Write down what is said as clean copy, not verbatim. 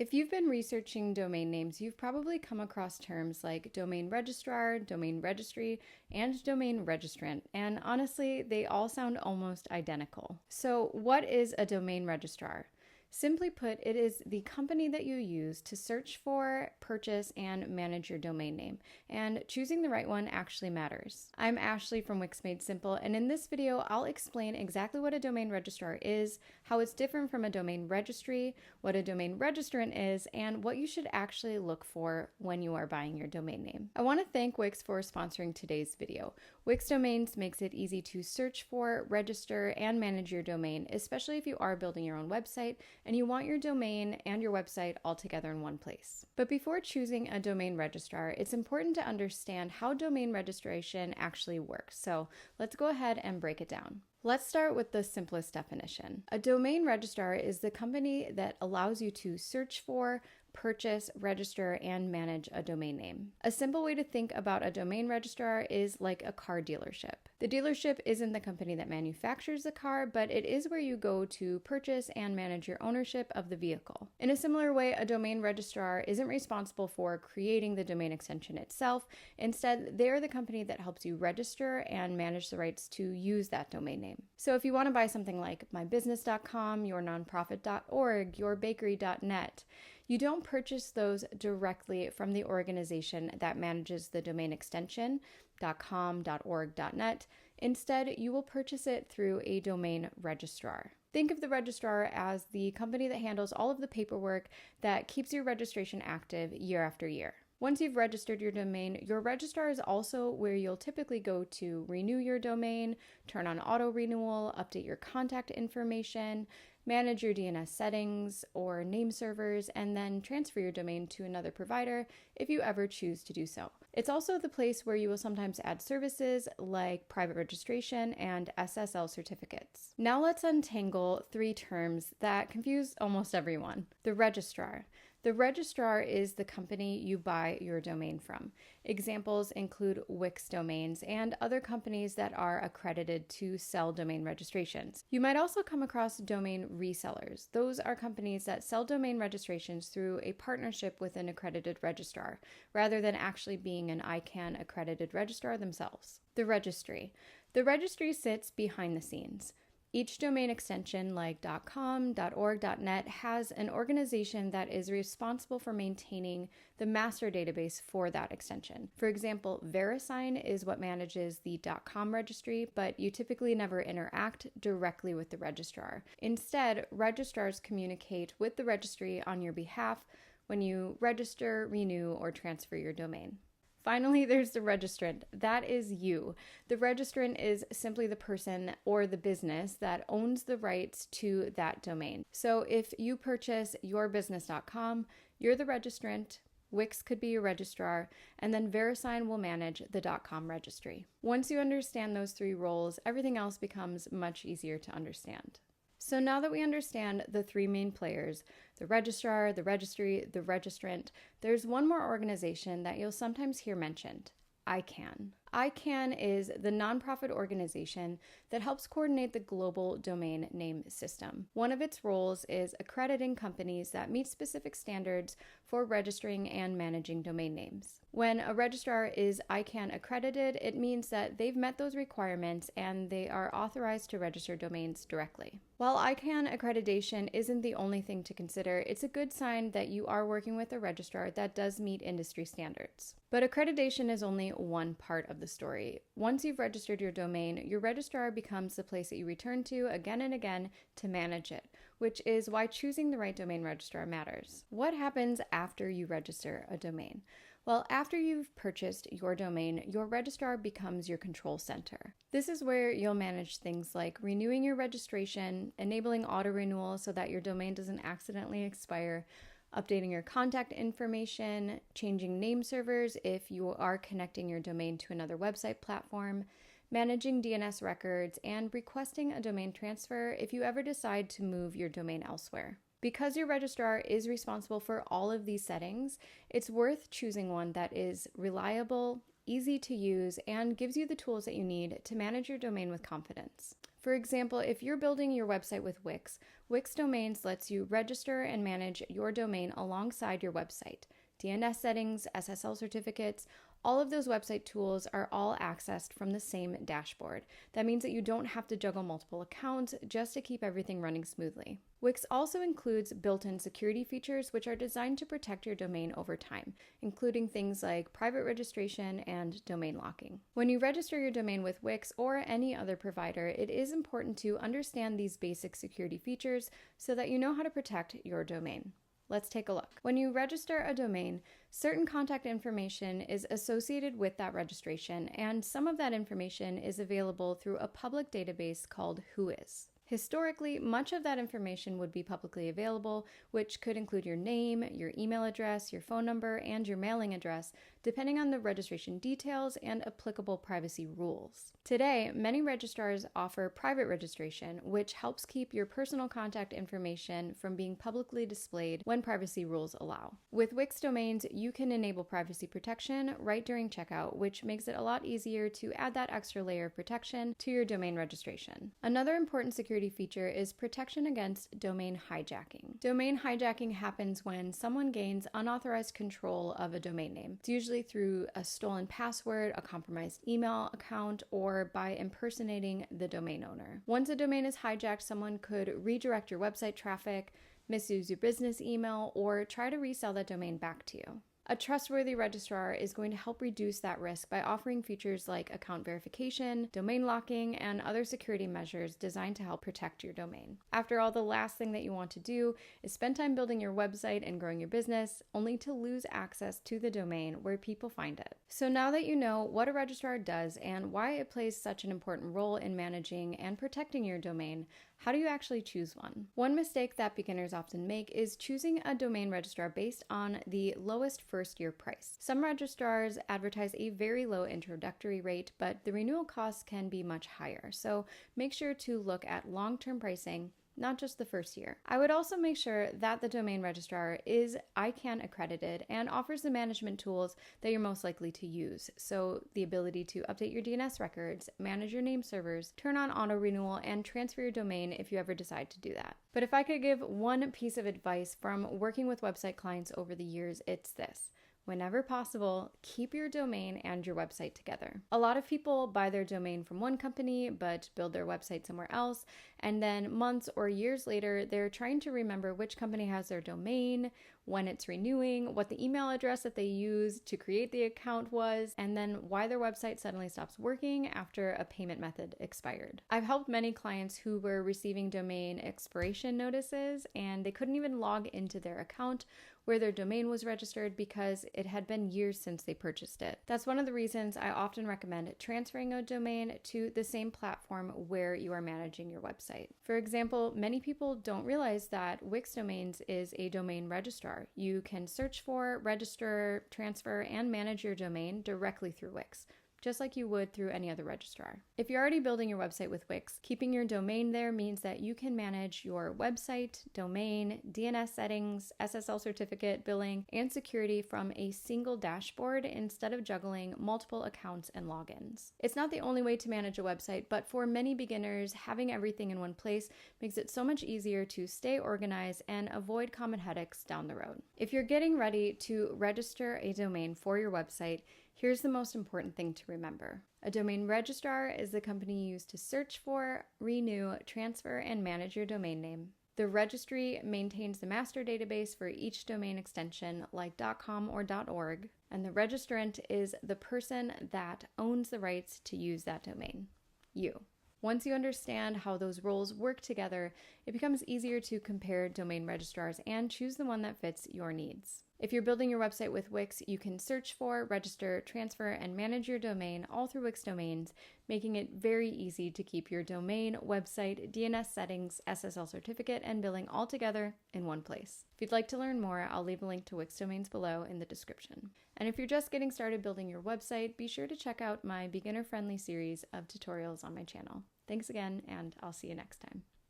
If you've been researching domain names, you've probably come across terms like domain registrar, domain registry, and domain registrant, and honestly, they all sound almost identical. So, what is a domain registrar? Simply put, it is the company that you use to search for, purchase, and manage your domain name. And choosing the right one actually matters. I'm Ashley from Wix Made Simple, and in this video, I'll explain exactly what a domain registrar is, how it's different from a domain registry, what a domain registrant is, and what you should actually look for when you are buying your domain name. I want to thank Wix for sponsoring today's video. Wix Domains makes it easy to search for, register, and manage your domain, especially if you are building your own website and you want your domain and your website all together in one place. But before choosing a domain registrar, it's important to understand how domain registration actually works. So let's go ahead and break it down. Let's start with the simplest definition. A domain registrar is the company that allows you to search for, purchase, register, and manage a domain name. A simple way to think about a domain registrar is like a car dealership. The dealership isn't the company that manufactures the car, but it is where you go to purchase and manage your ownership of the vehicle. In a similar way, a domain registrar isn't responsible for creating the domain extension itself. Instead, they're the company that helps you register and manage the rights to use that domain name. So if you want to buy something like mybusiness.com, yournonprofit.org, yourbakery.net, you don't purchase those directly from the organization that manages the domain extension, .com, .org, .net. Instead, you will purchase it through a domain registrar. Think of the registrar as the company that handles all of the paperwork that keeps your registration active year after year. Once you've registered your domain, your registrar is also where you'll typically go to renew your domain, turn on auto-renewal, update your contact information, manage your DNS settings or name servers, and then transfer your domain to another provider if you ever choose to do so. It's also the place where you will sometimes add services like private registration and SSL certificates. Now let's untangle three terms that confuse almost everyone. The registrar. The registrar is the company you buy your domain from. Examples include Wix Domains and other companies that are accredited to sell domain registrations. You might also come across domain resellers. Those are companies that sell domain registrations through a partnership with an accredited registrar, rather than actually being an ICANN accredited registrar themselves. The registry. The registry sits behind the scenes. Each domain extension like .com, .org, .net has an organization that is responsible for maintaining the master database for that extension. For example, VeriSign is what manages the .com registry, but you typically never interact directly with the registrar. Instead, registrars communicate with the registry on your behalf when you register, renew, or transfer your domain. Finally, there's the registrant. That is you. The registrant is simply the person or the business that owns the rights to that domain. So if you purchase yourbusiness.com, you're the registrant, Wix could be your registrar, and then VeriSign will manage the .com registry. Once you understand those three roles, everything else becomes much easier to understand. So now that we understand the three main players, the registrar, the registry, the registrant, there's one more organization that you'll sometimes hear mentioned, ICANN. ICANN is the nonprofit organization that helps coordinate the global domain name system. One of its roles is accrediting companies that meet specific standards for registering and managing domain names. When a registrar is ICANN accredited, it means that they've met those requirements and they are authorized to register domains directly. While ICANN accreditation isn't the only thing to consider, it's a good sign that you are working with a registrar that does meet industry standards. But accreditation is only one part of the story. Once you've registered your domain, your registrar becomes the place that you return to again and again to manage it, which is why choosing the right domain registrar matters. What happens after you register a domain? Well, after you've purchased your domain, your registrar becomes your control center. This is where you'll manage things like renewing your registration, enabling auto-renewal so that your domain doesn't accidentally expire, updating your contact information, changing name servers if you are connecting your domain to another website platform, managing DNS records, and requesting a domain transfer if you ever decide to move your domain elsewhere. Because your registrar is responsible for all of these settings, it's worth choosing one that is reliable, easy to use, and gives you the tools that you need to manage your domain with confidence. For example, if you're building your website with Wix, Wix Domains lets you register and manage your domain alongside your website. DNS settings, SSL certificates, all of those website tools are all accessed from the same dashboard. That means that you don't have to juggle multiple accounts just to keep everything running smoothly. Wix also includes built-in security features which are designed to protect your domain over time, including things like private registration and domain locking. When you register your domain with Wix or any other provider, it is important to understand these basic security features so that you know how to protect your domain. Let's take a look. When you register a domain, certain contact information is associated with that registration, and some of that information is available through a public database called WHOIS. Historically, much of that information would be publicly available, which could include your name, your email address, your phone number, and your mailing address, depending on the registration details and applicable privacy rules. Today, many registrars offer private registration, which helps keep your personal contact information from being publicly displayed when privacy rules allow. With Wix Domains, you can enable privacy protection right during checkout, which makes it a lot easier to add that extra layer of protection to your domain registration. Another important security feature is protection against domain hijacking. Domain hijacking happens when someone gains unauthorized control of a domain name. It's usually through a stolen password, a compromised email account, or by impersonating the domain owner. Once a domain is hijacked, someone could redirect your website traffic, misuse your business email, or try to resell that domain back to you. A trustworthy registrar is going to help reduce that risk by offering features like account verification, domain locking, and other security measures designed to help protect your domain. After all, the last thing that you want to do is spend time building your website and growing your business, only to lose access to the domain where people find it. So now that you know what a registrar does and why it plays such an important role in managing and protecting your domain, how do you actually choose one? One mistake that beginners often make is choosing a domain registrar based on the lowest first-year price. Some registrars advertise a very low introductory rate, but the renewal costs can be much higher. So make sure to look at long-term pricing, not just the first year. I would also make sure that the domain registrar is ICANN accredited and offers the management tools that you're most likely to use. So the ability to update your DNS records, manage your name servers, turn on auto-renewal, and transfer your domain if you ever decide to do that. But if I could give one piece of advice from working with website clients over the years, it's this. Whenever possible, keep your domain and your website together. A lot of people buy their domain from one company but build their website somewhere else, and then months or years later, they're trying to remember which company has their domain, when it's renewing, what the email address that they used to create the account was, and then why their website suddenly stops working after a payment method expired. I've helped many clients who were receiving domain expiration notices and they couldn't even log into their account where their domain was registered because it had been years since they purchased it. That's one of the reasons I often recommend transferring a domain to the same platform where you are managing your website. For example, many people don't realize that Wix Domains is a domain registrar. You can search for, register, transfer, and manage your domain directly through Wix, just like you would through any other registrar. If you're already building your website with Wix, keeping your domain there means that you can manage your website, domain, DNS settings, SSL certificate, billing, and security from a single dashboard instead of juggling multiple accounts and logins. It's not the only way to manage a website, but for many beginners, having everything in one place makes it so much easier to stay organized and avoid common headaches down the road. If you're getting ready to register a domain for your website, here's the most important thing to remember. A domain registrar is the company used to search for, renew, transfer, and manage your domain name. The registry maintains the master database for each domain extension like .com or .org, and the registrant is the person that owns the rights to use that domain, you. Once you understand how those roles work together, it becomes easier to compare domain registrars and choose the one that fits your needs. If you're building your website with Wix, you can search for, register, transfer, and manage your domain all through Wix Domains, making it very easy to keep your domain, website, DNS settings, SSL certificate, and billing all together in one place. If you'd like to learn more, I'll leave a link to Wix Domains below in the description. And if you're just getting started building your website, be sure to check out my beginner-friendly series of tutorials on my channel. Thanks again, and I'll see you next time.